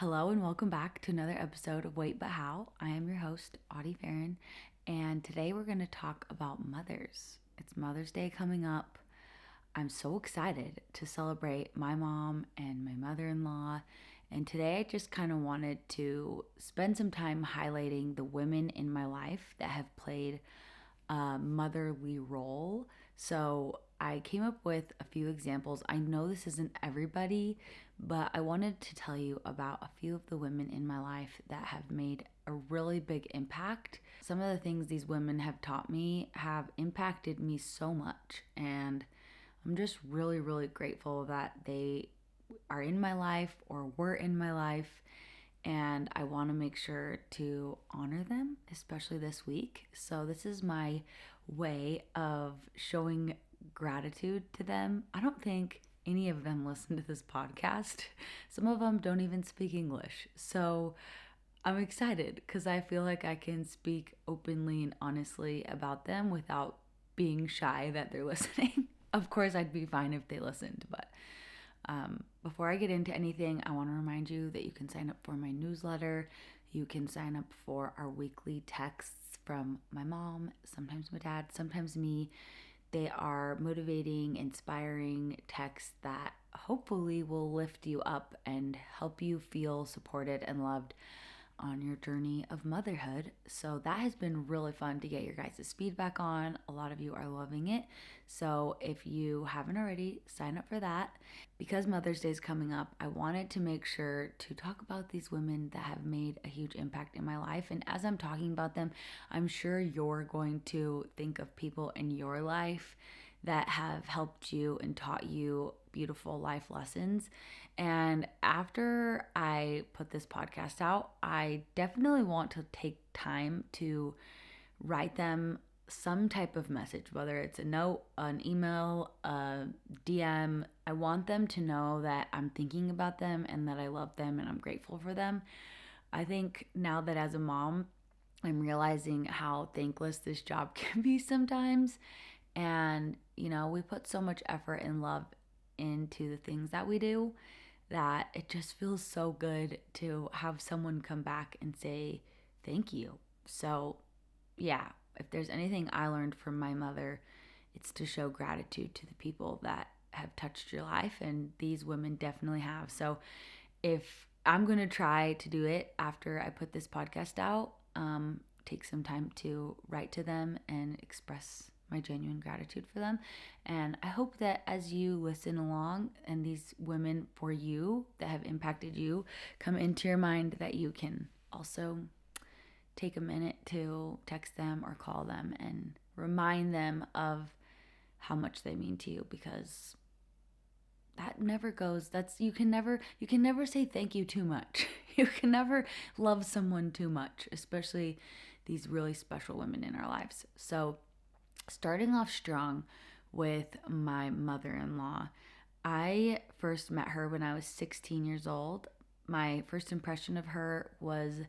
Hello and welcome back to another episode of Wait But How. I am your host, Audie Farron, and today we're going to talk about mothers. It's Mother's Day coming up. I'm so excited to celebrate my mom and my mother-in-law, and today I just kind of wanted to spend some time highlighting the women in my life that have played a motherly role. So I came up with a few examples. I know this isn't everybody, but I wanted to tell you about a few of the women in my life that have made a really big impact. Some of the things these women have taught me have impacted me so much, and I'm just really, really grateful that they are in my life or were in my life, and I want to make sure to honor them, especially this week. So, this is my way of showing gratitude to them. I don't think any of them listen to this podcast. Some of them don't even speak English. So, I'm excited because I feel like I can speak openly and honestly about them without being shy that they're listening. Of course, I'd be fine if they listened, but before I get into anything, I want to remind you that you can sign up for my newsletter. You can sign up for our weekly texts from my mom, sometimes my dad, sometimes me. They are motivating, inspiring texts that hopefully will lift you up and help you feel supported and loved on your journey of motherhood. So that has been really fun to get your guys' feedback on. A lot of you are loving it. So if you haven't already, sign up for that. Because Mother's Day is coming up, I wanted to make sure to talk about these women that have made a huge impact in my life. And as I'm talking about them, I'm sure you're going to think of people in your life that have helped you and taught you beautiful life lessons. And after I put this podcast out, I definitely want to take time to write them some type of message, whether it's a note, an email, a DM. I want them to know that I'm thinking about them and that I love them and I'm grateful for them. I think now that as a mom, I'm realizing how thankless this job can be sometimes. And, we put so much effort and love into the things that we do that it just feels so good to have someone come back and say thank you. So, yeah, if there's anything I learned from my mother, it's to show gratitude to the people that have touched your life, and these women definitely have. So, if I'm going to try to do it after I put this podcast out, take some time to write to them and express my genuine gratitude for them. And I hope that as you listen along and these women for you that have impacted you come into your mind, that you can also take a minute to text them or call them and remind them of how much they mean to you, because that never goes. You can never say thank you too much. You can never love someone too much, especially these really special women in our lives. So, starting off strong with my mother-in-law, I first met her when I was 16 years old. My first impression of her was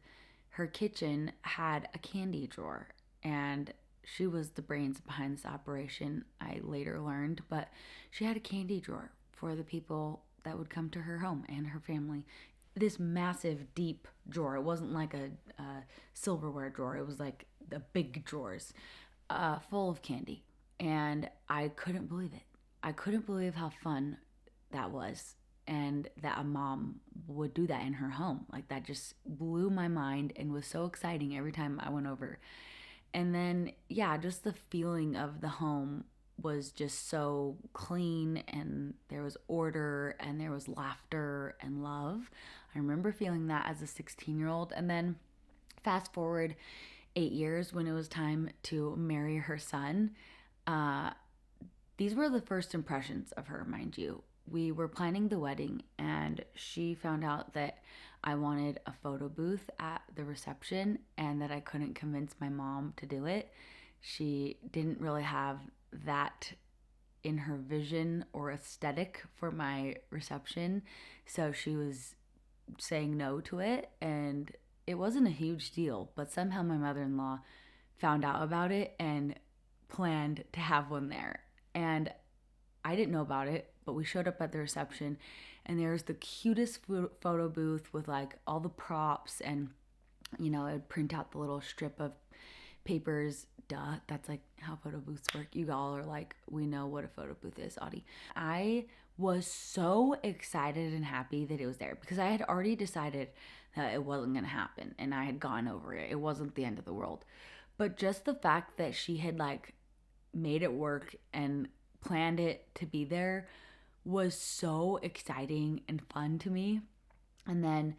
her kitchen had a candy drawer, and she was the brains behind this operation, I later learned, but she had a candy drawer for the people that would come to her home and her family. This massive, deep drawer. It wasn't like a silverware drawer, it was like the big drawers full of candy. And I couldn't believe it. I couldn't believe how fun that was, and that a mom would do that in her home. Like, that just blew my mind and was so exciting every time I went over. And then, yeah, just the feeling of the home was just so clean, and there was order and there was laughter and love. I remember feeling that as a 16-year-old. And then fast forward 8 years when it was time to marry her son. Uh, these were the first impressions of her, mind you. We were planning the wedding, and she found out that I wanted a photo booth at the reception and that I couldn't convince my mom to do it. She didn't really have that in her vision or aesthetic for my reception, so she was saying no to it, and it wasn't a huge deal, but somehow my mother-in-law found out about it and planned to have one there. And I didn't know about it, but we showed up at the reception, And there's the cutest photo booth with like all the props, and it would print out the little strip of papers. Duh, that's like how photo booths work. You all are like, we know what a photo booth is, Audie. I was so excited and happy that it was there because I had already decided that it wasn't going to happen and I had gone over it. It wasn't the end of the world. But just the fact that she had like made it work and planned it to be there was so exciting and fun to me. And then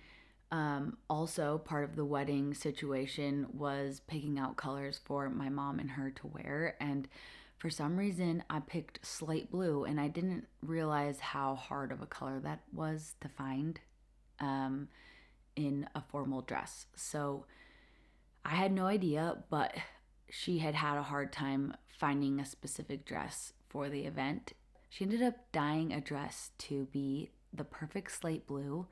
also part of the wedding situation was picking out colors for my mom and her to wear. And for some reason, I picked slate blue, and I didn't realize how hard of a color that was to find in a formal dress. So I had no idea, but she had a hard time finding a specific dress for the event. She ended up dyeing a dress to be the perfect slate blue,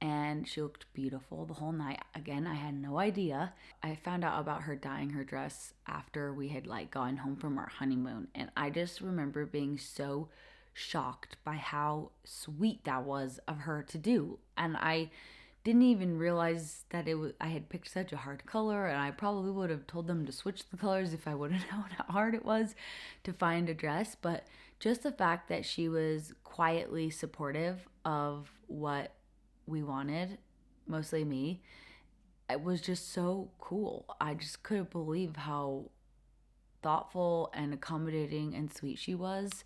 and she looked beautiful the whole night. Again, I had no idea. I found out about her dyeing her dress after we had like gone home from our honeymoon, and I just remember being so shocked by how sweet that was of her to do. And I didn't even realize that I had picked such a hard color, and I probably would have told them to switch the colors if I would have known how hard it was to find a dress. But just the fact that she was quietly supportive of what we wanted, mostly me, it was just so cool. I just couldn't believe how thoughtful and accommodating and sweet she was.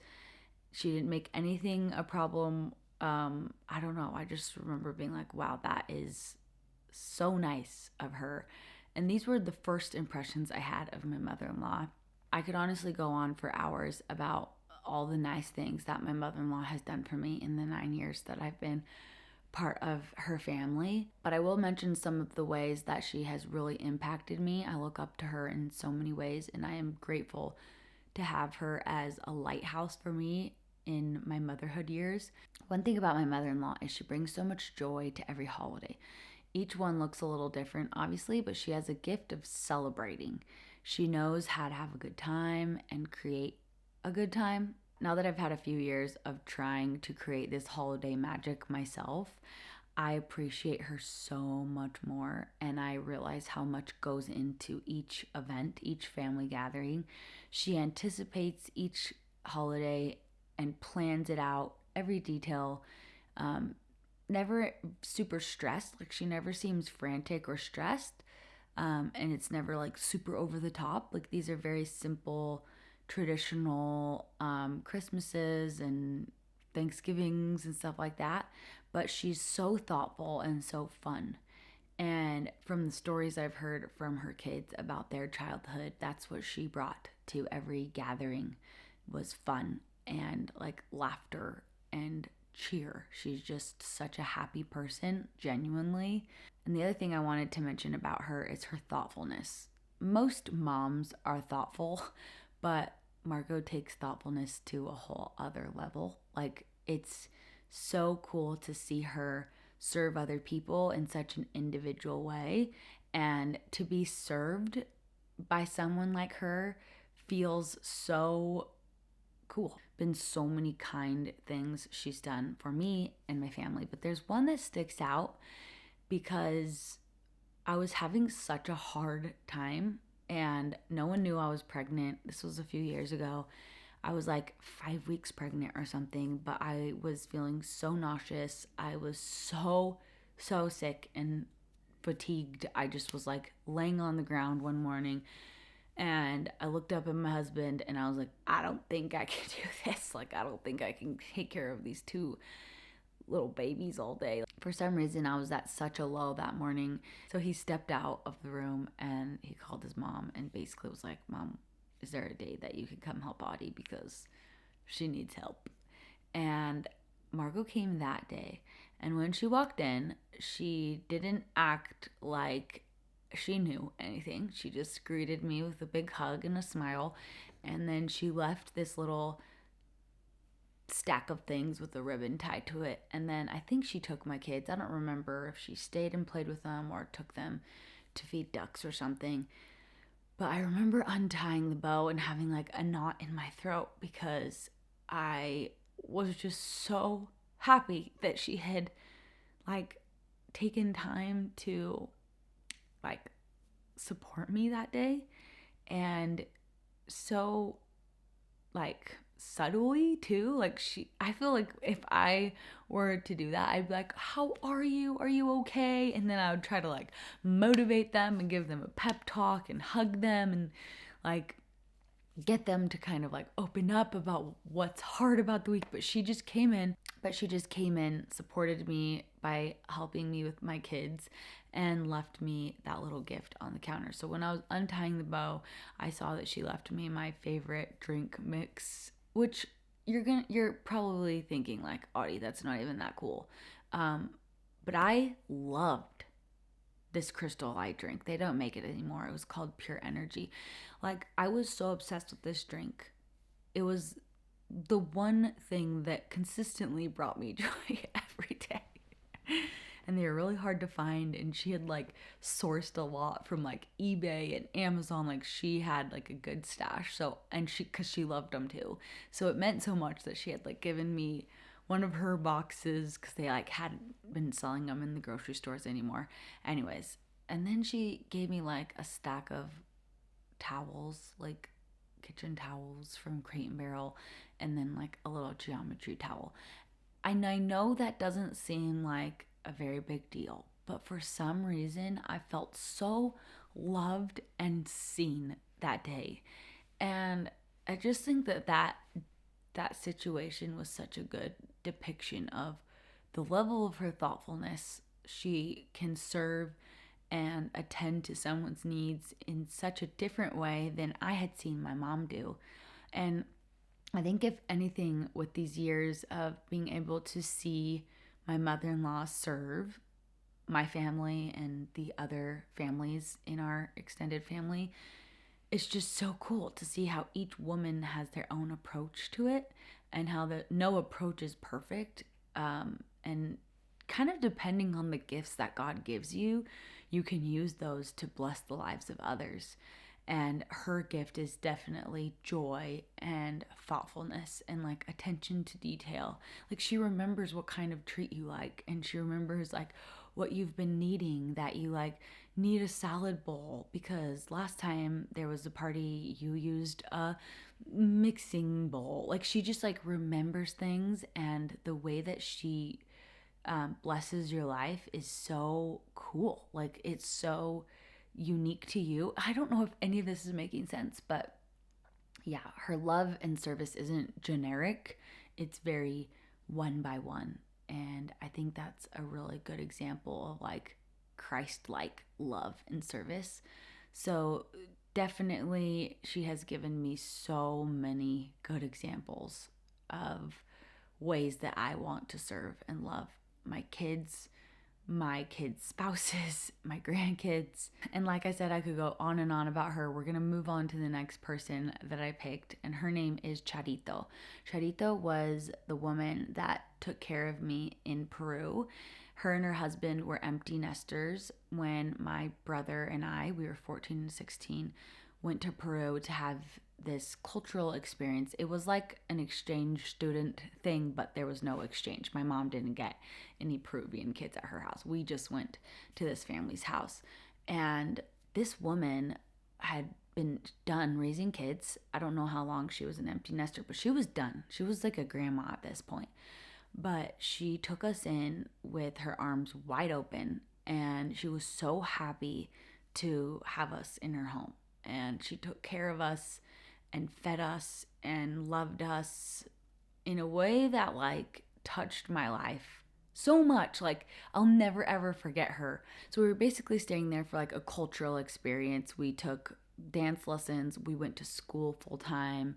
She didn't make anything a problem. I don't know. I just remember being like, wow, that is so nice of her. And these were the first impressions I had of my mother-in-law. I could honestly go on for hours about all the nice things that my mother-in-law has done for me in the 9 years that I've been part of her family. But I will mention some of the ways that she has really impacted me. I look up to her in so many ways, and I am grateful to have her as a lighthouse for me in my motherhood years. One thing about my mother-in-law is she brings so much joy to every holiday. Each one looks a little different, obviously, but she has a gift of celebrating. She knows how to have a good time and create a good time. Now that I've had a few years of trying to create this holiday magic myself, I appreciate her so much more, and I realize how much goes into each event, each family gathering. She anticipates each holiday and plans it out, every detail. Never super stressed, like she never seems frantic or stressed, and it's never like super over the top. Like these are very simple, traditional Christmases and Thanksgivings and stuff like that, but she's so thoughtful and so fun. And from the stories I've heard from her kids about their childhood, that's what she brought to every gathering, was fun and like laughter and cheer. She's just such a happy person, genuinely. And the other thing I wanted to mention about her is her thoughtfulness. Most moms are thoughtful, but Margot takes thoughtfulness to a whole other level. Like, it's so cool to see her serve other people in such an individual way, and to be served by someone like her feels so cool. Been so many kind things she's done for me and my family, but there's one that sticks out because I was having such a hard time and no one knew I was pregnant. This was a few years ago. I was like 5 weeks pregnant or something, but I was feeling so nauseous. I was so sick and fatigued. I just was like laying on the ground one morning, and I looked up at my husband and I was like, I don't think I can do this. Like, I don't think I can take care of these two little babies all day. For some reason, I was at such a low that morning. So he stepped out of the room and he called his mom and basically was like, Mom, is there a day that you can come help Audie because she needs help? And Margot came that day. And when she walked in, she didn't act like she knew anything. She just greeted me with a big hug and a smile. And then she left this little stack of things with a ribbon tied to it. And then I think she took my kids. I don't remember if she stayed and played with them or took them to feed ducks or something. But I remember untying the bow and having like a knot in my throat because I was just so happy that she had like taken time to like support me that day, and so like subtly too. Like I feel like if I were to do that, I'd be like, how are you? Are you okay? And then I would try to like motivate them and give them a pep talk and hug them and like get them to kind of like open up about what's hard about the week. But she just came in, supported me by helping me with my kids, and left me that little gift on the counter. So when I was untying the bow, I saw that she left me my favorite drink mix, which you're probably thinking like, Audie, that's not even that cool. But I loved this Crystal Light drink. They don't make it anymore. It was called Pure Energy. Like, I was so obsessed with this drink. It was the one thing that consistently brought me joy every day. And they were really hard to find, and she had like sourced a lot from like eBay and Amazon. Like, she had like a good stash. So, and she, cuz she loved them too. So it meant so much that she had like given me one of her boxes cuz they like hadn't been selling them in the grocery stores anymore. Anyways, and then she gave me like a stack of towels, like kitchen towels from Crate and Barrel, and then like a little geometry towel. And I know that doesn't seem like a very big deal, but for some reason I felt so loved and seen that day. And I just think that situation was such a good depiction of the level of her thoughtfulness. She can serve and attend to someone's needs in such a different way than I had seen my mom do. And I think, if anything, with these years of being able to see my mother in law serve my family and the other families in our extended family, it's just so cool to see how each woman has their own approach to it, and how no approach is perfect. And kind of depending on the gifts that God gives you, you can use those to bless the lives of others. And her gift is definitely joy and thoughtfulness and like attention to detail. Like, she remembers what kind of treat you like, and she remembers like what you've been needing, that you like need a salad bowl because last time there was a party you used a mixing bowl. Like, she just like remembers things, and the way that she blesses your life is so cool. Like, it's so unique to you. I don't know if any of this is making sense, but yeah, her love and service isn't generic. It's very one by one. And I think that's a really good example of like Christ-like love and service. So definitely she has given me so many good examples of ways that I want to serve and love my kids' spouses, my grandkids. And like I said, I could go on and on about her. We're going to move on to the next person that I picked, and her name is Charito. Charito was the woman that took care of me in Peru. Her and her husband were empty nesters when my brother and I, we were 14 and 16, went to Peru to have this cultural experience. It was like an exchange student thing, but there was no exchange. My mom didn't get any Peruvian kids at her house. We just went to this family's house. And this woman had been done raising kids. I don't know how long she was an empty nester, but she was done. She was like a grandma at this point. But she took us in with her arms wide open, and she was so happy to have us in her home. And she took care of us and fed us and loved us in a way that like touched my life so much. Like, I'll never ever forget her. So we were basically staying there for like a cultural experience. We took dance lessons, we went to school full time.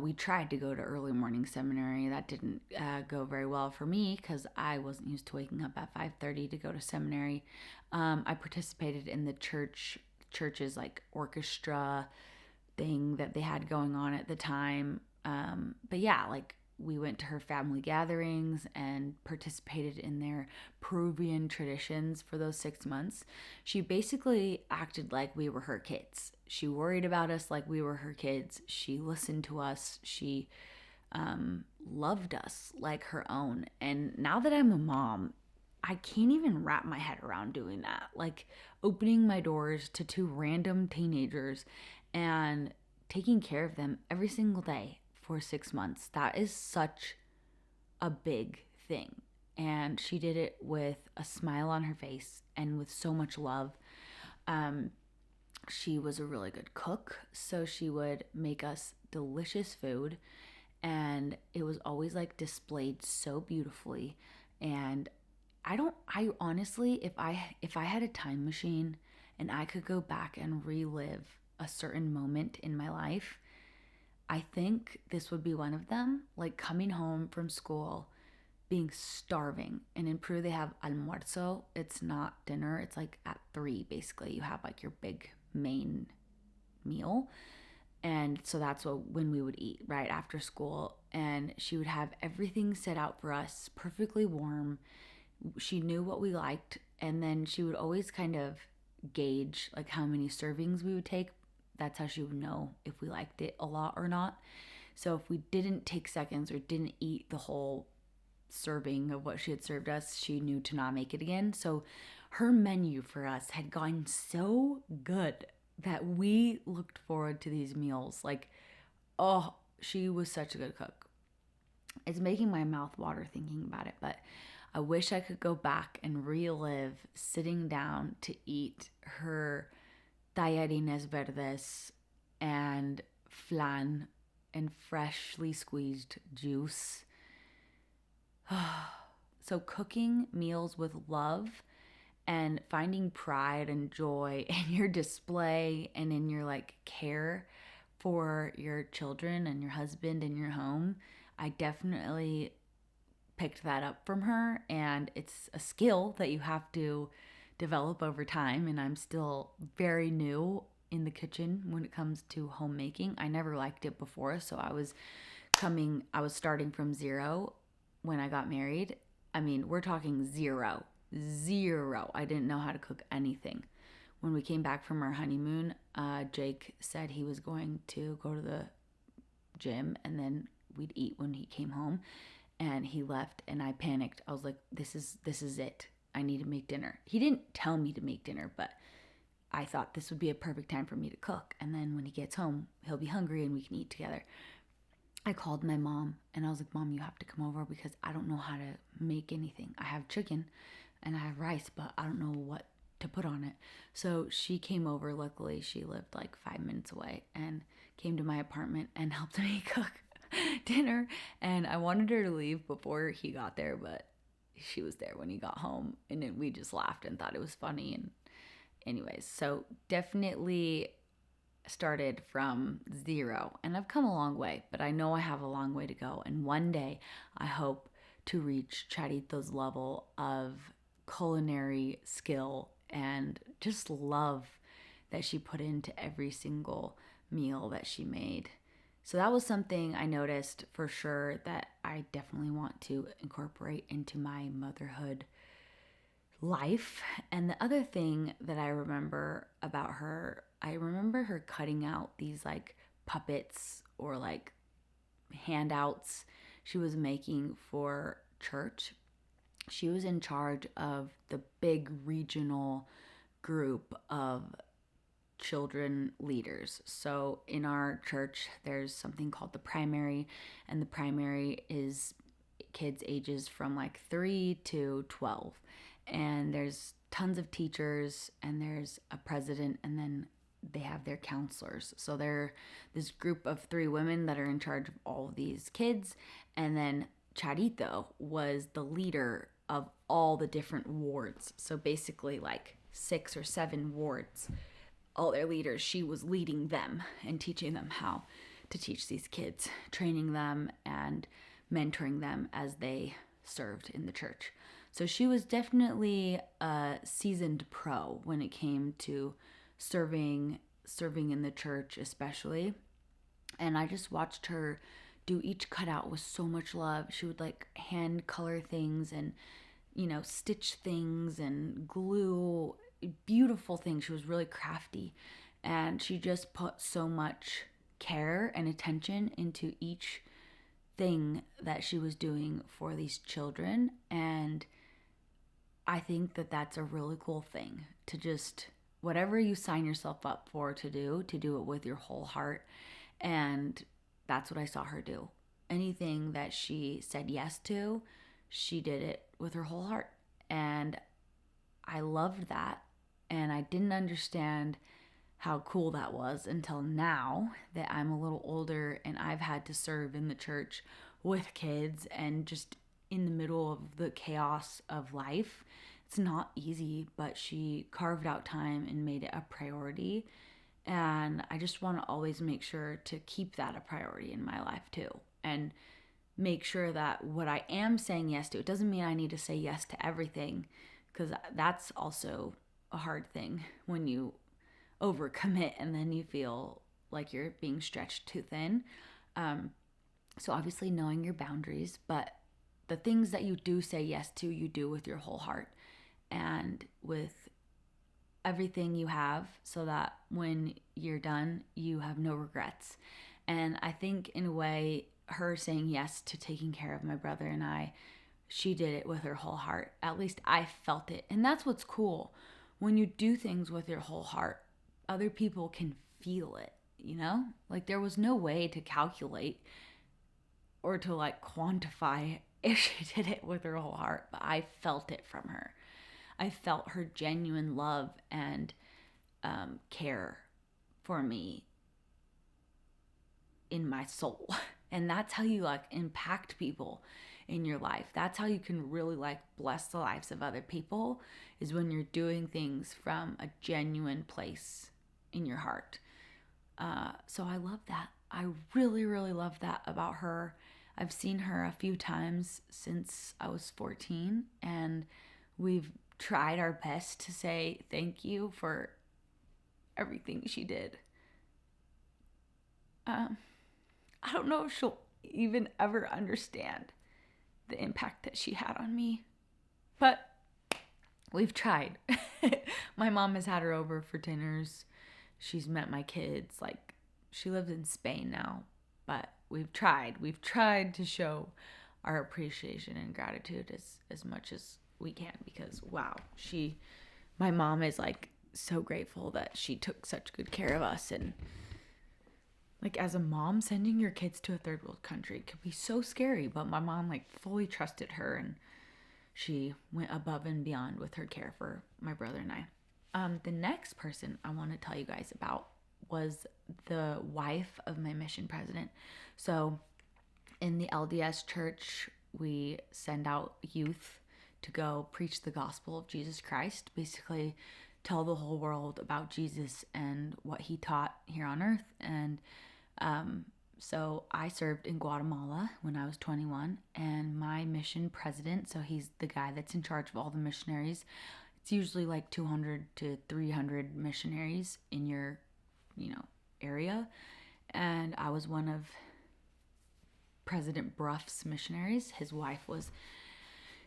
We tried to go to early morning seminary. That didn't go very well for me because I wasn't used to waking up at 5:30 to go to seminary. I participated in the church's like orchestra thing that they had going on at the time. But yeah, like, we went to her family gatherings and participated in their Peruvian traditions for those 6 months. She basically acted like we were her kids. She worried about us like we were her kids. She listened to us. She loved us like her own. And now that I'm a mom, I can't even wrap my head around doing that. Like opening my doors to two random teenagers and taking care of them every single day for 6 months. That is such a big thing. And she did it with a smile on her face and with so much love. Um, she was a really good cook, so she would make us delicious food, and it was always like displayed so beautifully. And I honestly, if I had a time machine and I could go back and relive a certain moment in my life, I think this would be one of them. Like coming home from school, being starving. And in Peru, they have almuerzo. It's not dinner, it's like at 3, basically. You have like your big main meal. And so that's when we would eat right after school. And she would have everything set out for us, perfectly warm. She knew what we liked. And then she would always kind of gauge like how many servings we would take. That's how she would know if we liked it a lot or not. So if we didn't take seconds or didn't eat the whole serving of what she had served us, she knew to not make it again. So her menu for us had gotten so good that we looked forward to these meals. Like, oh, she was such a good cook. It's making my mouth water thinking about it, but I wish I could go back and relive sitting down to eat her tallarines verdes and flan and freshly squeezed juice. So cooking meals with love and finding pride and joy in your display and in your like care for your children and your husband and your home. I definitely picked that up from her, and it's a skill that you have to develop over time. And I'm still very new in the kitchen when it comes to homemaking. I never liked it before, so I was starting from zero when I got married. I mean, we're talking zero. Zero. I didn't know how to cook anything. When we came back from our honeymoon, Jake said he was going to go to the gym and then we'd eat when he came home. And he left and I panicked. I was like, this is it. I need to make dinner. He didn't tell me to make dinner, but I thought this would be a perfect time for me to cook. And then when he gets home, he'll be hungry and we can eat together. I called my mom and I was like, Mom, you have to come over because I don't know how to make anything. I have chicken and I have rice, but I don't know what to put on it. So she came over. Luckily, she lived like 5 minutes away and came to my apartment and helped me cook dinner. And I wanted her to leave before he got there, but she was there when he got home, and then we just laughed and thought it was funny. And anyways, so definitely started from zero, and I've come a long way, but I know I have a long way to go. And one day I hope to reach Charito's level of culinary skill and just love that she put into every single meal that she made. So that was something I noticed for sure that I definitely want to incorporate into my motherhood life. And the other thing that I remember about her, I remember her cutting out these like puppets or like handouts she was making for church. She was in charge of the big regional group of children leaders. So in our church, there's something called the primary, and the primary is kids ages from like 3 to 12. And there's tons of teachers, and there's a president, and then they have their counselors. So they're this group of 3 women that are in charge of all of these kids. And then Charito was the leader of all the different wards. So basically, like 6 or 7 wards, all their leaders, she was leading them and teaching them how to teach these kids, training them and mentoring them as they served in the church. So she was definitely a seasoned pro when it came to serving in the church especially. And I just watched her do each cutout with so much love. She would like hand color things and stitch things and glue beautiful things. She was really crafty, and she just put so much care and attention into each thing that she was doing for these children. And I think that that's a really cool thing to just, whatever you sign yourself up for to do it with your whole heart. And that's what I saw her do. Anything that she said yes to, she did it with her whole heart. And I loved that. And I didn't understand how cool that was until now that I'm a little older and I've had to serve in the church with kids and just in the middle of the chaos of life. It's not easy, but she carved out time and made it a priority. And I just want to always make sure to keep that a priority in my life too. And make sure that what I am saying yes to, it doesn't mean I need to say yes to everything, because that's also a hard thing when you overcommit and then you feel like you're being stretched too thin. So obviously knowing your boundaries, but the things that you do say yes to, you do with your whole heart and with everything you have, so that when you're done, you have no regrets. And I think in a way, her saying yes to taking care of my brother and I, she did it with her whole heart. At least I felt it. And that's what's cool. When you do things with your whole heart, other people can feel it, you know? Like there was no way to calculate or to like quantify if she did it with her whole heart, but I felt it from her. I felt her genuine love and care for me in my soul. And that's how you like impact people in your life. That's how you can really like bless the lives of other people, is when you're doing things from a genuine place in your heart. So I love that. I really, really love that about her. I've seen her a few times since I was 14, and we've tried our best to say thank you for everything she did. I don't know if she'll even ever understand the impact that she had on me, but we've tried. My mom has had her over for dinners. She's met my kids. Like, she lives in Spain now, but we've tried to show our appreciation and gratitude as much as we can, because wow, my mom is like so grateful that she took such good care of us. And like, as a mom, sending your kids to a third world country could be so scary, but my mom like fully trusted her, and she went above and beyond with her care for my brother and I. The next person I want to tell you guys about was the wife of my mission president. So in the LDS church, we send out youth to go preach the gospel of Jesus Christ, basically tell the whole world about Jesus and what he taught here on earth. And so I served in Guatemala when I was 21, and my mission president, so he's the guy that's in charge of all the missionaries. It's usually like 200 to 300 missionaries in your, area. And I was one of President Bruff's missionaries. His wife was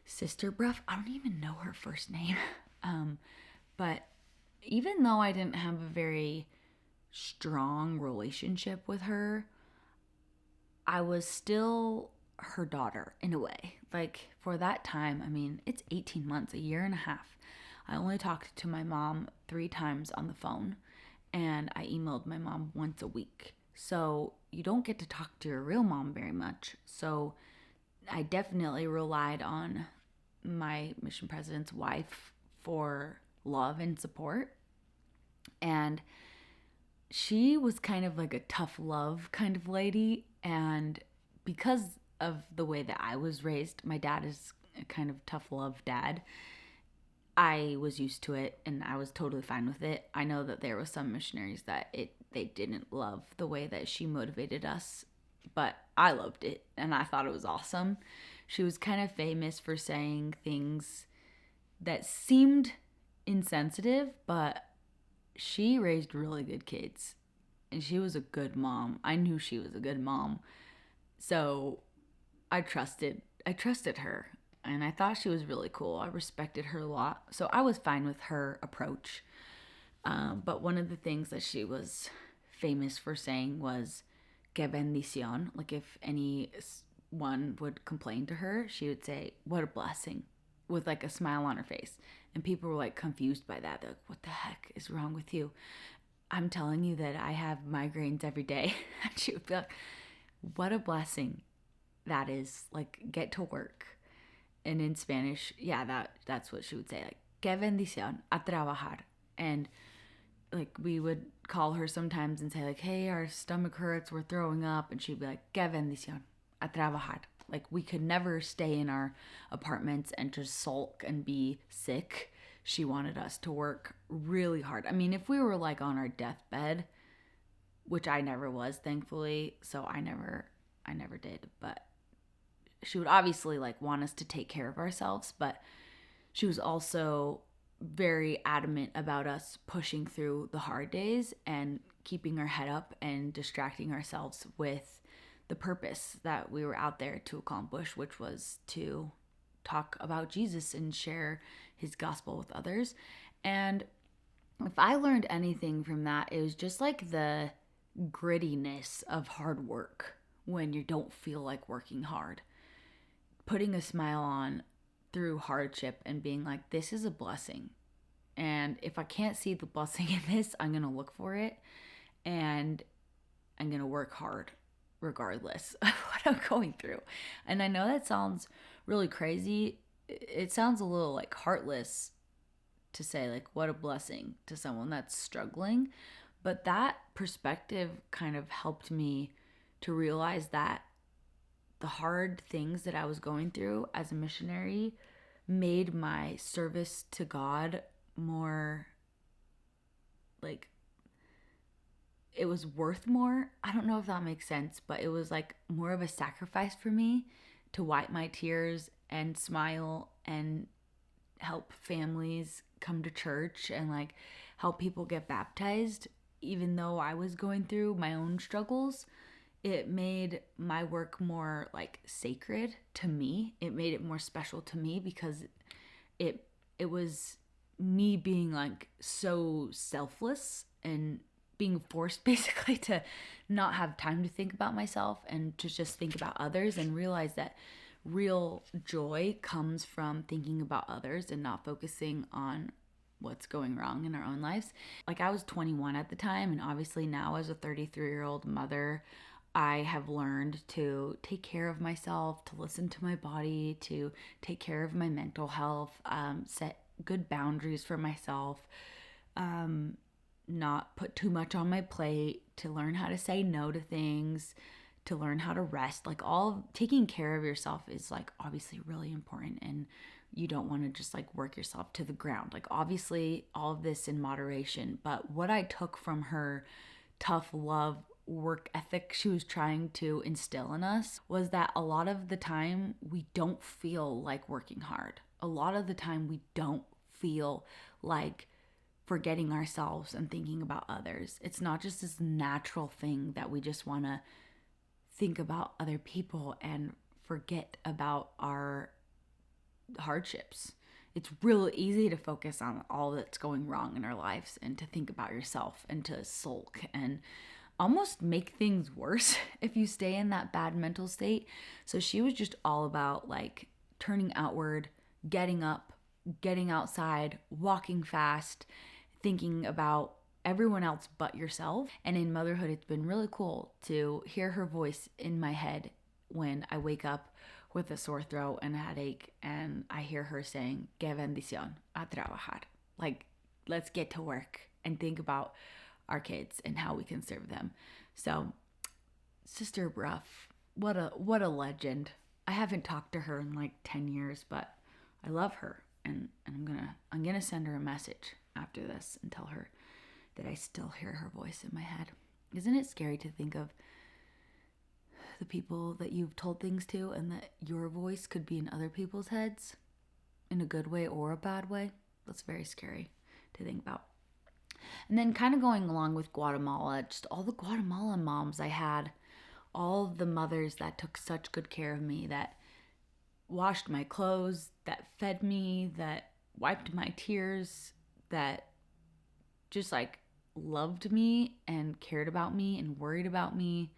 Sister Bruff. I don't even know her first name. But even though I didn't have a very strong relationship with her, I was still her daughter in a way. Like, for that time, I mean, it's 18 months, a year and a half. I only talked to my mom 3 times on the phone, and I emailed my mom once a week. So you don't get to talk to your real mom very much. So I definitely relied on my mission president's wife for love and support. And she was kind of like a tough love kind of lady. And because of the way that I was raised, my dad is a kind of tough love dad. I was used to it, and I was totally fine with it. I know that there were some missionaries that they didn't love the way that she motivated us, but I loved it, and I thought it was awesome. She was kind of famous for saying things that seemed insensitive, but she raised really good kids, and she was a good mom. I knew she was a good mom, so I trusted her. And I thought she was really cool. I respected her a lot. So I was fine with her approach. But one of the things that she was famous for saying was, que bendición. Like, if any one would complain to her, she would say, "What a blessing," with like a smile on her face. And people were like confused by that. They're like, "What the heck is wrong with you? I'm telling you that I have migraines every day." And she would be like, "What a blessing that is. Like, get to work." And in Spanish, yeah, that's what she would say. Like, "Qué bendición a trabajar." And like we would call her sometimes and say like, "Hey, our stomach hurts, we're throwing up," and she'd be like, "Qué bendición a trabajar." Like we could never stay in our apartments and just sulk and be sick. She wanted us to work really hard. I mean, if we were like on our deathbed, which I never was, thankfully, so I never did, but she would obviously like want us to take care of ourselves, but she was also very adamant about us pushing through the hard days and keeping our head up and distracting ourselves with the purpose that we were out there to accomplish, which was to talk about Jesus and share his gospel with others. And if I learned anything from that, it was just like the grittiness of hard work when you don't feel like working hard. Putting a smile on through hardship and being like, this is a blessing. And if I can't see the blessing in this, I'm going to look for it and I'm going to work hard regardless of what I'm going through. And I know that sounds really crazy. It sounds a little like heartless to say like, what a blessing to someone that's struggling. But that perspective kind of helped me to realize that the hard things that I was going through as a missionary made my service to God more like, it was worth more. I don't know if that makes sense, but it was like more of a sacrifice for me to wipe my tears and smile and help families come to church and like help people get baptized. Even though I was going through my own struggles, it made my work more like sacred to me. It made it more special to me because it was me being like so selfless and being forced basically to not have time to think about myself and to just think about others, and realize that real joy comes from thinking about others and not focusing on what's going wrong in our own lives. Like I was 21 at the time, and obviously now as a 33-year-old mother, I have learned to take care of myself, to listen to my body, to take care of my mental health, set good boundaries for myself, not put too much on my plate, to learn how to say no to things, to learn how to rest. Like all taking care of yourself is like obviously really important, and you don't want to just like work yourself to the ground. Like obviously all of this in moderation, but what I took from her tough love work ethic she was trying to instill in us was that a lot of the time we don't feel like working hard. A lot of the time we don't feel like forgetting ourselves and thinking about others. It's not just this natural thing that we just want to think about other people and forget about our hardships. It's real easy to focus on all that's going wrong in our lives and to think about yourself and to sulk and almost make things worse if you stay in that bad mental state. So she was just all about like turning outward, getting up, getting outside, walking fast, thinking about everyone else but yourself. And in motherhood, it's been really cool to hear her voice in my head when I wake up with a sore throat and a headache, and I hear her saying, "Qué bendición a trabajar." Like, let's get to work and think about our kids and how we can serve them. So, Sister Bruff, what a legend. I haven't talked to her in like 10 years, but I love her, and I'm gonna send her a message after this and tell her that I still hear her voice in my head. Isn't it scary to think of the people that you've told things to and that your voice could be in other people's heads in a good way or a bad way? That's very scary to think about. And then kind of going along with Guatemala, just all the Guatemalan moms I had, all the mothers that took such good care of me, that washed my clothes, that fed me, that wiped my tears, that just like loved me and cared about me and worried about me,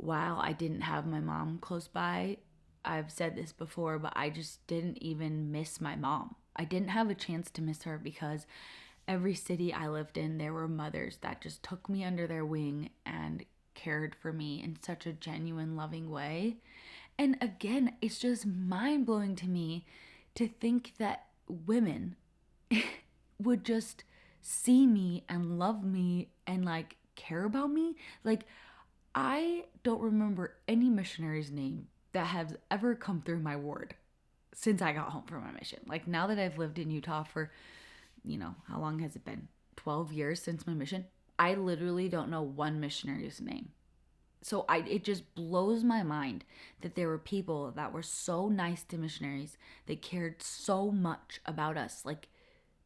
while I didn't have my mom close by, I've said this before, but I just didn't even miss my mom. I didn't have a chance to miss her because every city I lived in, there were mothers that just took me under their wing and cared for me in such a genuine, loving way. And again, it's just mind blowing to me to think that women would just see me and love me and like care about me. Like, I don't remember any missionary's name that has ever come through my ward since I got home from my mission. Like, now that I've lived in Utah for, how long has it been? 12 years since my mission. I literally don't know one missionary's name. So it just blows my mind that there were people that were so nice to missionaries. They cared so much about us. Like,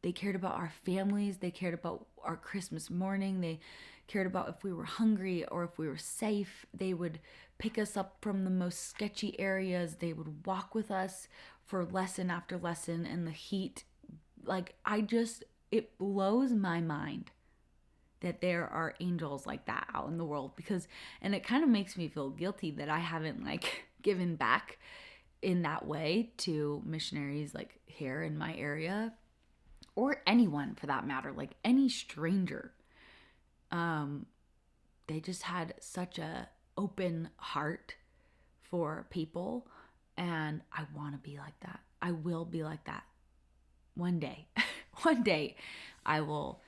they cared about our families. They cared about our Christmas morning. They cared about if we were hungry or if we were safe. They would pick us up from the most sketchy areas. They would walk with us for lesson after lesson in the heat. Like, it blows my mind that there are angels like that out in the world, and it kind of makes me feel guilty that I haven't like given back in that way to missionaries like here in my area, or anyone for that matter, like any stranger. They just had such a open heart for people, and I want to be like that. I will be like that one day. One day I will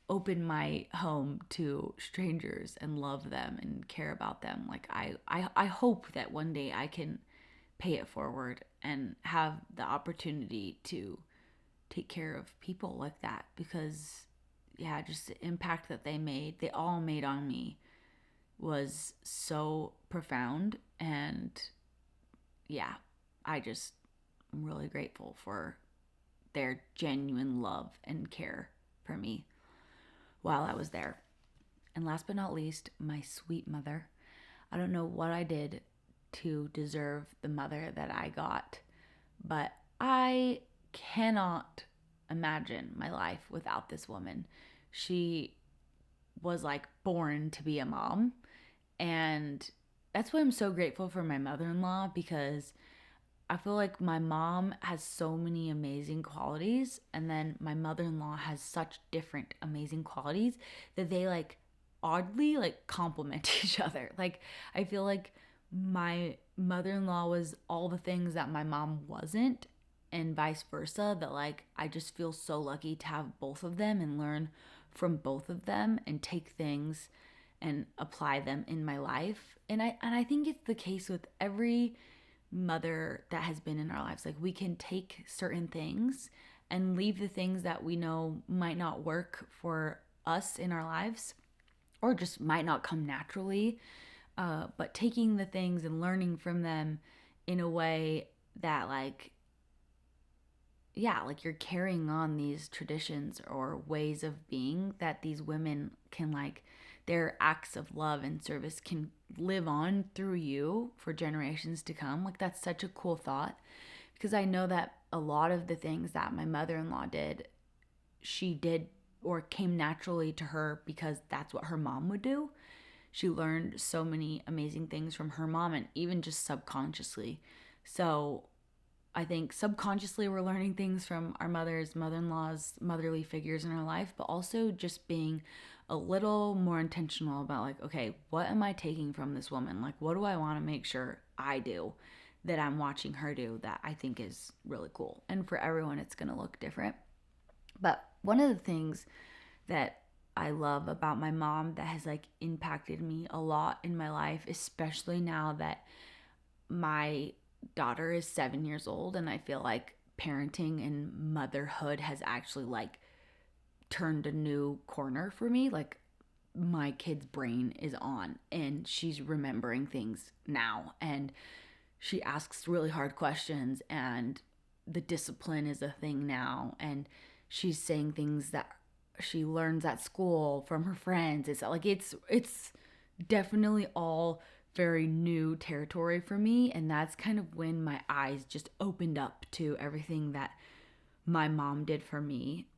open my home to strangers and love them and care about them. Like, I hope that one day I can pay it forward and have the opportunity to take care of people like that, because yeah, just the impact that they all made on me was so profound. And yeah, I'm really grateful for their genuine love and care for me while I was there. And last but not least, my sweet mother. I don't know what I did to deserve the mother that I got, but I cannot imagine my life without this woman. She was like born to be a mom, and that's why I'm so grateful for my mother-in-law, because I feel like my mom has so many amazing qualities, and then my mother-in-law has such different amazing qualities that they like oddly like complement each other. Like, I feel like my mother-in-law was all the things that my mom wasn't, and vice versa, that like I just feel so lucky to have both of them and learn from both of them and take things and apply them in my life. And I think it's the case with every mother that has been in our lives. Like, we can take certain things and leave the things that we know might not work for us in our lives, or just might not come naturally, but taking the things and learning from them in a way that like, yeah, like you're carrying on these traditions or ways of being that these women can like, their acts of love and service can live on through you for generations to come. Like, that's such a cool thought, because I know that a lot of the things that my mother-in-law did, she did or came naturally to her because that's what her mom would do. She learned so many amazing things from her mom, and even just subconsciously. So I think subconsciously we're learning things from our mothers, mother-in-laws, motherly figures in our life, but also just being a little more intentional about like, okay, what am I taking from this woman? Like, what do I want to make sure I do that I'm watching her do that I think is really cool? And for everyone, it's going to look different. But one of the things that I love about my mom that has like impacted me a lot in my life, especially now that my daughter is 7 years old, and I feel like parenting and motherhood has actually like turned a new corner for me. Like, my kid's brain is on and she's remembering things now, and she asks really hard questions, and the discipline is a thing now, and she's saying things that she learns at school from her friends. It's definitely all very new territory for me, and that's kind of when my eyes just opened up to everything that my mom did for me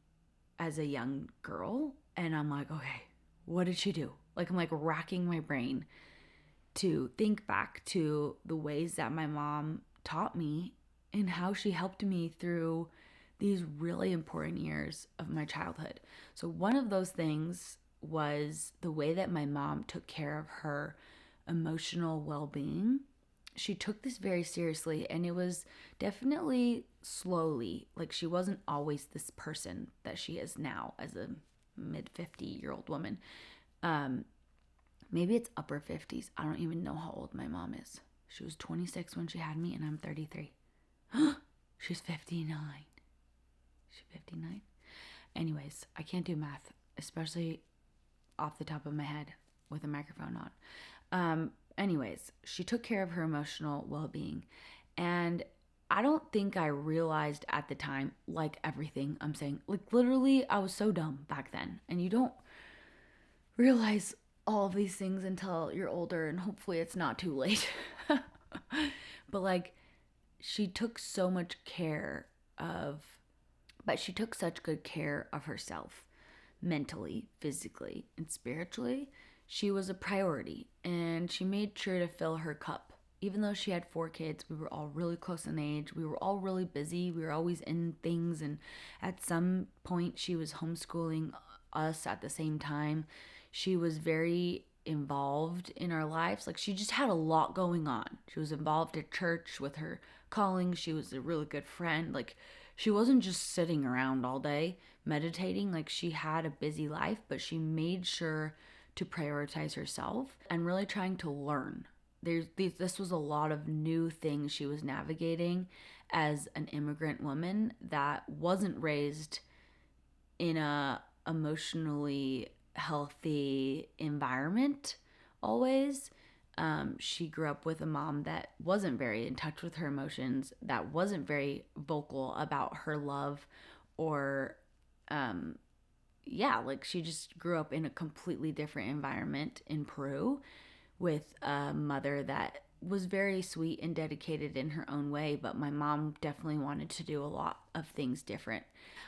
as a young girl. And I'm like, okay, what did she do? Like, I'm like racking my brain, to think back to the ways that my mom taught me and how she helped me through these really important years of my childhood. So, one of those things was the way that my mom took care of her emotional well being. She took this very seriously, and it was definitely slowly. Like, she wasn't always this person that she is now as a mid 50-year-old woman. Maybe it's upper 50s. I don't even know how old my mom is. She was 26 when she had me, and I'm 33. She's 59. She's 59. Anyways, I can't do math, especially off the top of my head with a microphone on. Anyways, she took care of her emotional well-being. And I don't think I realized at the time, like everything I'm saying, like literally, I was so dumb back then. And you don't realize all of these things until you're older, and hopefully it's not too late. But like, she took so much care of, but she took such good care of herself mentally, physically, and spiritually. She was a priority, and she made sure to fill her cup. Even though she had 4 kids, we were all really close in age. We were all really busy. We were always in things, and at some point, she was homeschooling us at the same time. She was very involved in our lives. Like, she just had a lot going on. She was involved at church with her calling. She was a really good friend. Like, she wasn't just sitting around all day meditating. Like, she had a busy life, but she made sure to prioritize herself and really trying to learn. This was a lot of new things she was navigating as an immigrant woman that wasn't raised in a emotionally healthy environment always. She grew up with a mom that wasn't very in touch with her emotions, that wasn't very vocal about her love, or like, she just grew up in a completely different environment in Peru with a mother that was very sweet and dedicated in her own way, but my mom definitely wanted to do a lot of things different.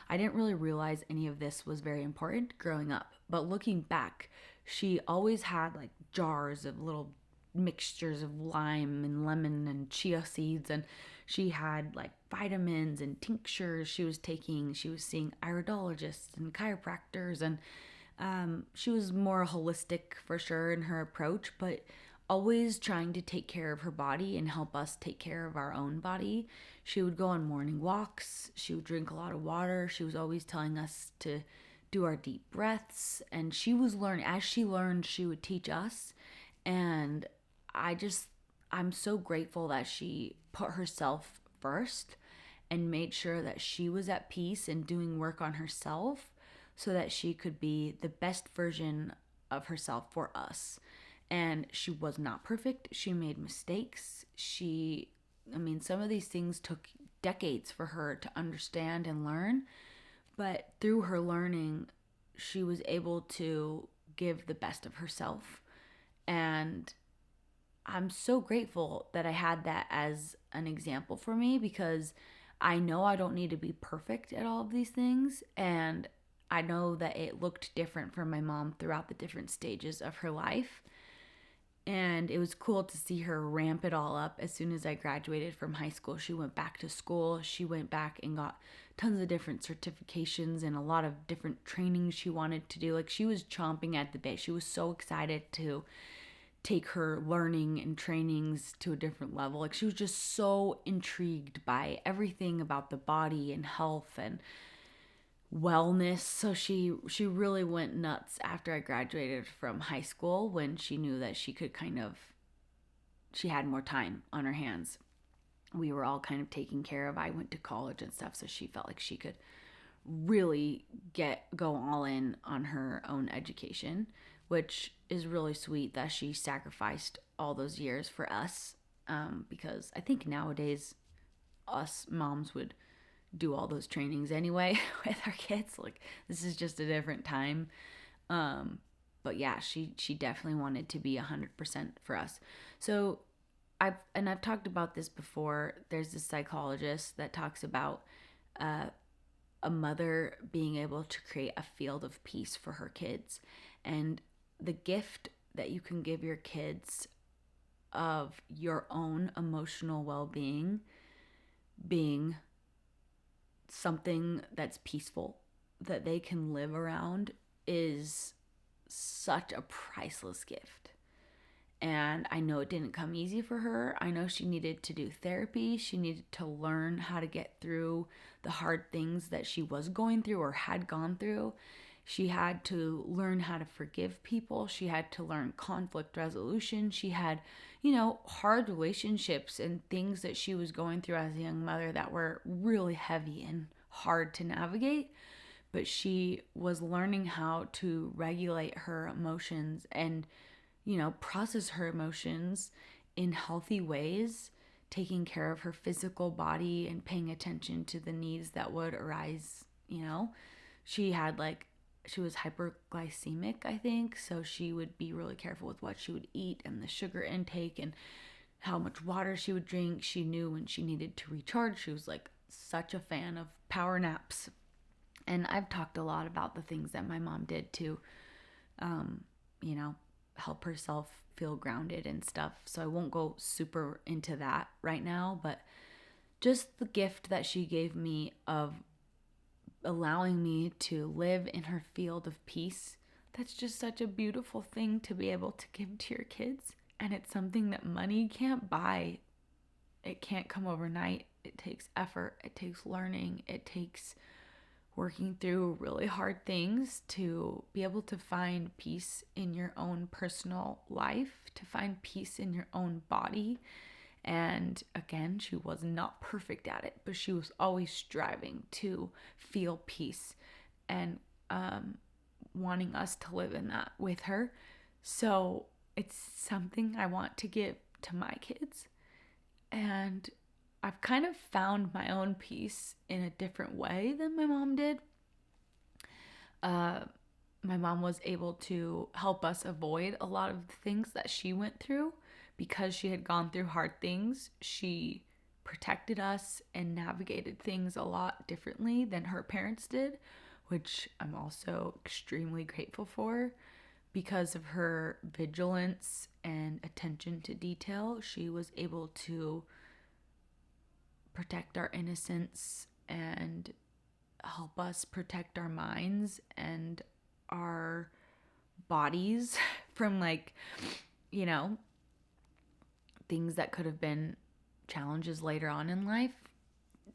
I didn't really realize any of this was very important growing up, but looking back, she always had like jars of little mixtures of lime and lemon and chia seeds, and she had like vitamins and tinctures she was taking. She was seeing iridologists and chiropractors, and she was more holistic for sure in her approach, but always trying to take care of her body and help us take care of our own body. She would go on morning walks. She would drink a lot of water. She was always telling us to do our deep breaths. And she was learning, as she learned, she would teach us. And I'm so grateful that she put herself first and made sure that she was at peace and doing work on herself so that she could be the best version of herself for us. And she was not perfect. She made mistakes. Some of these things took decades for her to understand and learn. But through her learning, she was able to give the best of herself. And I'm so grateful that I had that as an example for me, because I know I don't need to be perfect at all of these things. And I know that it looked different for my mom throughout the different stages of her life. And it was cool to see her ramp it all up. As soon as I graduated from high school, she went back to school. She went back and got tons of different certifications and a lot of different trainings she wanted to do. Like, she was chomping at the bit. She was so excited to take her learning and trainings to a different level. Like, she was just so intrigued by everything about the body and health and wellness. So she really went nuts after I graduated from high school, when she knew that she had more time on her hands. We were all kind of taken care of. I went to college and stuff, so she felt like she could really go all in on her own education, which is really sweet that she sacrificed all those years for us, because I think nowadays us moms would do all those trainings anyway with our kids. Like, this is just a different time. But yeah, she definitely wanted to be 100% for us. So I've talked about this before. There's this psychologist that talks about a mother being able to create a field of peace for her kids, and the gift that you can give your kids of your own emotional well-being being something that's peaceful, that they can live around, is such a priceless gift. And I know it didn't come easy for her. I know she needed to do therapy. She needed to learn how to get through the hard things that she was going through or had gone through. She had to learn how to forgive people. She had to learn conflict resolution. She had, hard relationships and things that she was going through as a young mother that were really heavy and hard to navigate. But she was learning how to regulate her emotions and process her emotions in healthy ways, taking care of her physical body and paying attention to the needs that would arise. She had she was hyperglycemic, I think, so she would be really careful with what she would eat and the sugar intake and how much water she would drink. She knew when she needed to recharge. She was such a fan of power naps. And I've talked a lot about the things that my mom did to, help herself feel grounded and stuff. So I won't go super into that right now, but just the gift that she gave me of allowing me to live in her field of peace. That's just such a beautiful thing to be able to give to your kids. And it's something that money can't buy. It can't come overnight. It takes effort. It takes learning. It takes working through really hard things to be able to find peace in your own personal life, to find peace in your own body. And again, she was not perfect at it, but she was always striving to feel peace and wanting us to live in that with her. So it's something I want to give to my kids. And I've kind of found my own peace in a different way than my mom did. My mom was able to help us avoid a lot of the things that she went through because she had gone through hard things. She protected us and navigated things a lot differently than her parents did, which I'm also extremely grateful for. Because of her vigilance and attention to detail, she was able to protect our innocence and help us protect our minds and our bodies from things that could have been challenges later on in life.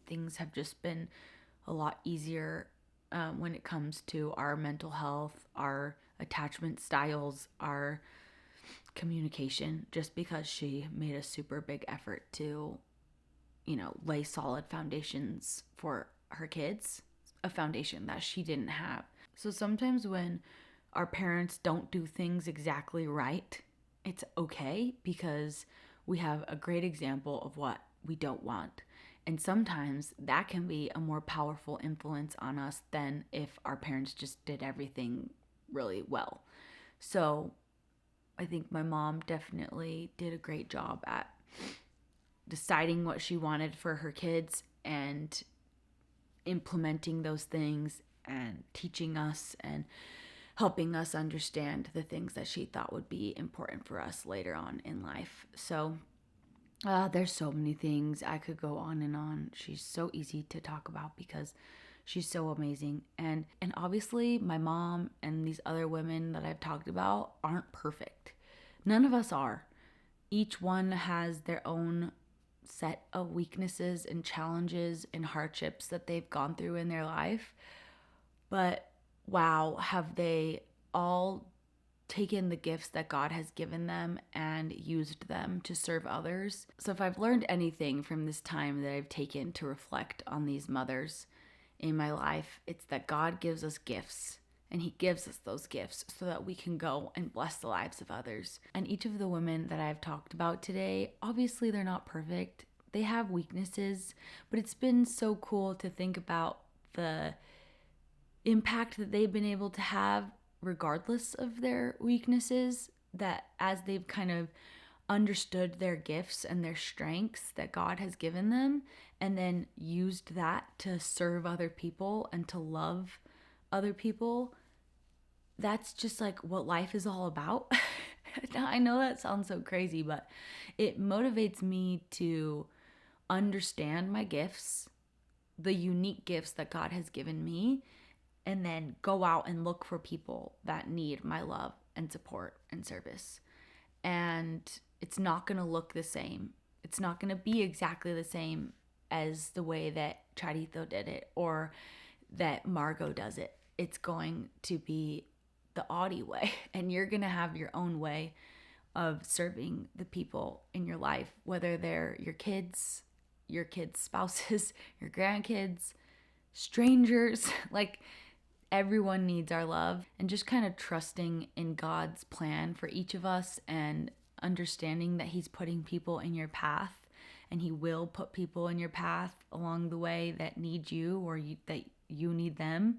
Things have just been a lot easier when it comes to our mental health, our attachment styles, our communication, just because she made a super big effort to lay solid foundations for her kids, a foundation that she didn't have. So sometimes when our parents don't do things exactly right, it's okay because we have a great example of what we don't want. And sometimes that can be a more powerful influence on us than if our parents just did everything really well. So I think my mom definitely did a great job at deciding what she wanted for her kids and implementing those things and teaching us and helping us understand the things that she thought would be important for us later on in life. So there's so many things. I could go on and on. She's so easy to talk about because she's so amazing. And obviously my mom and these other women that I've talked about aren't perfect. None of us are. Each one has their own set of weaknesses and challenges and hardships that they've gone through in their life. But wow, have they all taken the gifts that God has given them and used them to serve others. So if I've learned anything from this time that I've taken to reflect on these mothers in my life, it's that God gives us gifts. And he gives us those gifts so that we can go and bless the lives of others. And each of the women that I've talked about today, obviously they're not perfect. They have weaknesses, but it's been so cool to think about the impact that they've been able to have regardless of their weaknesses, that as they've kind of understood their gifts and their strengths that God has given them, and then used that to serve other people and to love other people, that's just what life is all about. I know that sounds so crazy, but it motivates me to understand my gifts, the unique gifts that God has given me, and then go out and look for people that need my love and support and service. And it's not going to look the same. It's not going to be exactly the same as the way that Charito did it or that Margot does it. It's going to be the Audie way, and you're going to have your own way of serving the people in your life, whether they're your kids' spouses, your grandkids, strangers. Like, everyone needs our love, and just kind of trusting in God's plan for each of us and understanding that He's putting people in your path, and He will put people in your path along the way that need you or that you need them.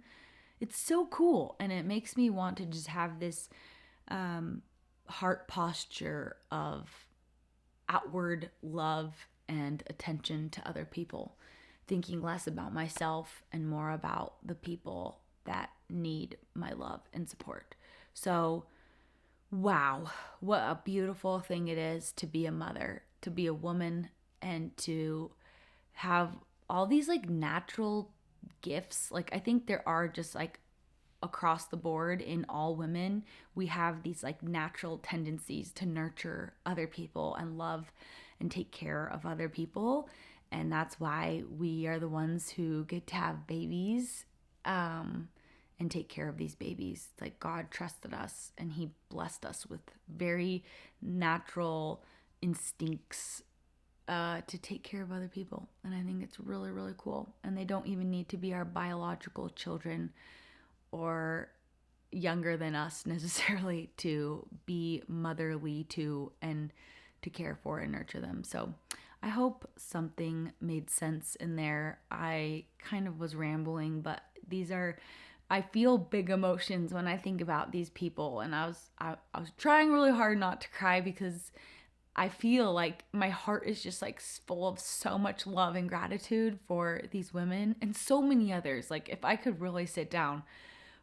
It's so cool, and it makes me want to just have this heart posture of outward love and attention to other people, thinking less about myself and more about the people that need my love and support. So, wow, what a beautiful thing it is to be a mother, to be a woman, and to have all these like natural gifts. Like, I think there are just like across the board in all women, we have these like natural tendencies to nurture other people and love and take care of other people. And that's why we are the ones who get to have babies and take care of these babies. It's like God trusted us and He blessed us with very natural instincts to take care of other people. And I think it's really, really cool. And they don't even need to be our biological children or younger than us necessarily to be motherly to and to care for and nurture them. So I hope something made sense in there. I kind of was rambling, but I feel big emotions when I think about these people, and I was trying really hard not to cry because I feel like my heart is just like full of so much love and gratitude for these women and so many others. Like, if I could really sit down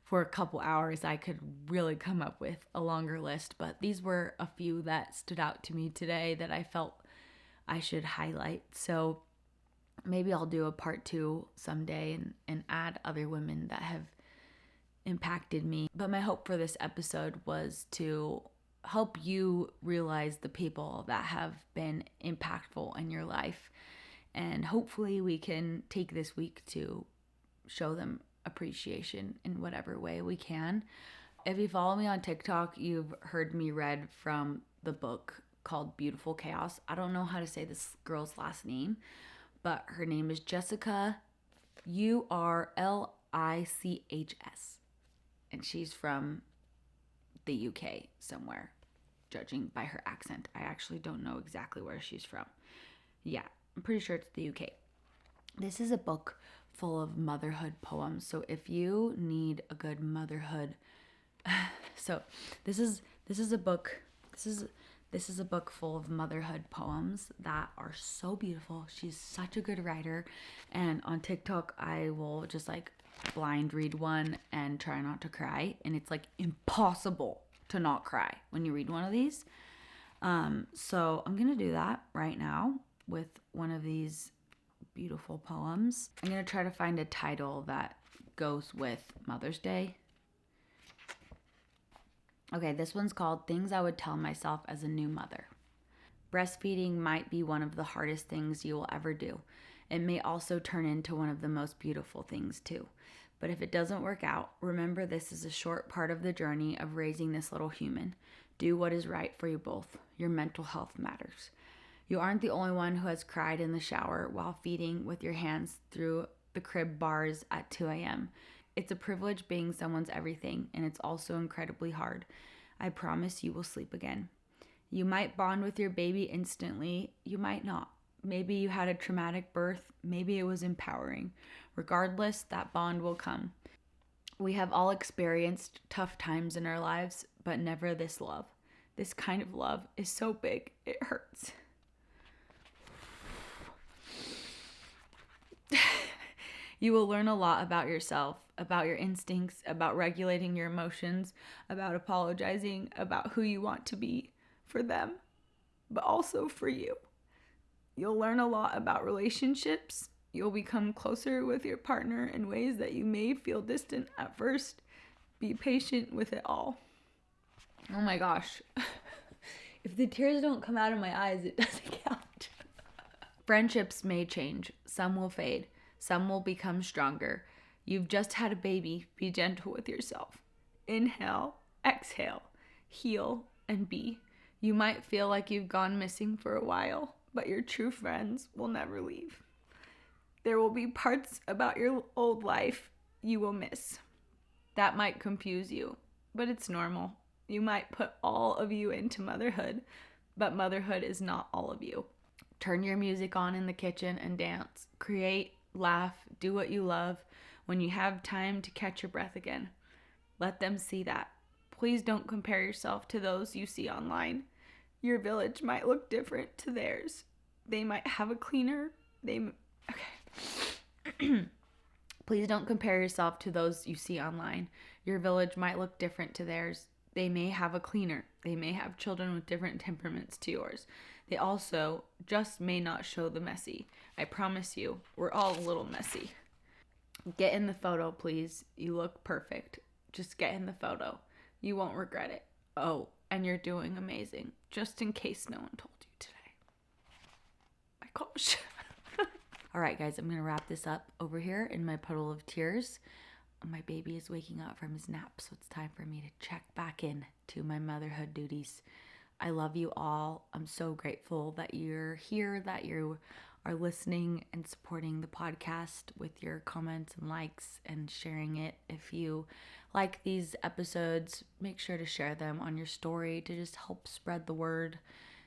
for a couple hours, I could really come up with a longer list, but these were a few that stood out to me today that I felt I should highlight. So maybe I'll do a part 2 someday and add other women that have impacted me. But my hope for this episode was to help you realize the people that have been impactful in your life. And hopefully we can take this week to show them appreciation in whatever way we can. If you follow me on TikTok, you've heard me read from the book called Beautiful Chaos. I don't know how to say this girl's last name, but her name is Jessica Urlichs, and she's from the UK somewhere, judging by her accent. I actually don't know exactly where she's from. Yeah, I'm pretty sure it's the UK. This is a book full of motherhood poems. So if you need a good motherhood, so this is a book. This is a book full of motherhood poems that are so beautiful. She's such a good writer, and on TikTok I will just like blind read one and try not to cry, and it's like impossible to not cry when you read one of these. So I'm gonna do that right now with one of these beautiful poems. I'm gonna try to find a title that goes with Mother's Day. Okay, this one's called Things I Would Tell Myself as a New Mother. Breastfeeding might be one of the hardest things you will ever do. It may also turn into one of the most beautiful things too. But if it doesn't work out, remember this is a short part of the journey of raising this little human. Do what is right for you both. Your mental health matters. You aren't the only one who has cried in the shower while feeding with your hands through the crib bars at 2 a.m. It's a privilege being someone's everything, and it's also incredibly hard. I promise you will sleep again. You might bond with your baby instantly. You might not. Maybe you had a traumatic birth. Maybe it was empowering. Regardless, that bond will come. We have all experienced tough times in our lives, but never this love. This kind of love is so big, it hurts. You will learn a lot about yourself, about your instincts, about regulating your emotions, about apologizing, about who you want to be for them, but also for you. You'll learn a lot about relationships. You'll become closer with your partner in ways that you may feel distant at first. Be patient with it all. Oh my gosh. If the tears don't come out of my eyes, it doesn't count. Friendships may change. Some will fade. Some will become stronger. You've just had a baby. Be gentle with yourself. Inhale, exhale, heal, and be. You might feel like you've gone missing for a while, but your true friends will never leave. There will be parts about your old life you will miss. That might confuse you, but it's normal. You might put all of you into motherhood, but motherhood is not all of you. Turn your music on in the kitchen and dance. Create, laugh, do what you love when you have time to catch your breath again. Let them see that. Please don't compare yourself to those you see online. Your village might look different to theirs. They might have a cleaner. Please don't compare yourself to those you see online. Your village might look different to theirs. They may have a cleaner. They may have children with different temperaments to yours. They also just may not show the messy. I promise you, we're all a little messy. Get in the photo, please. You look perfect. Just get in the photo. You won't regret it. Oh, and you're doing amazing. Just in case no one told you today. My gosh. All right, guys, I'm going to wrap this up over here in my puddle of tears. My baby is waking up from his nap, so it's time for me to check back in to my motherhood duties. I love you all. I'm so grateful that you're here, that you are listening and supporting the podcast with your comments and likes and sharing it. If you like these episodes, make sure to share them on your story to just help spread the word.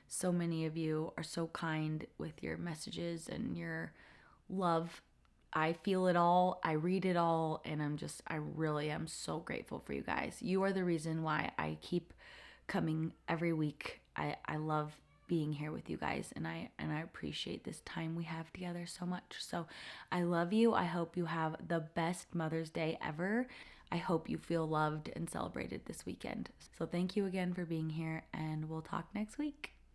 So many of you are so kind with your messages and your love. I feel it all, I read it all, and I really am so grateful for you guys. You are the reason why I keep coming every week. I love being here with you guys, and I appreciate this time we have together so much. So I love you. I hope you have the best Mother's Day ever. I hope you feel loved and celebrated this weekend. So thank you again for being here, and we'll talk next week.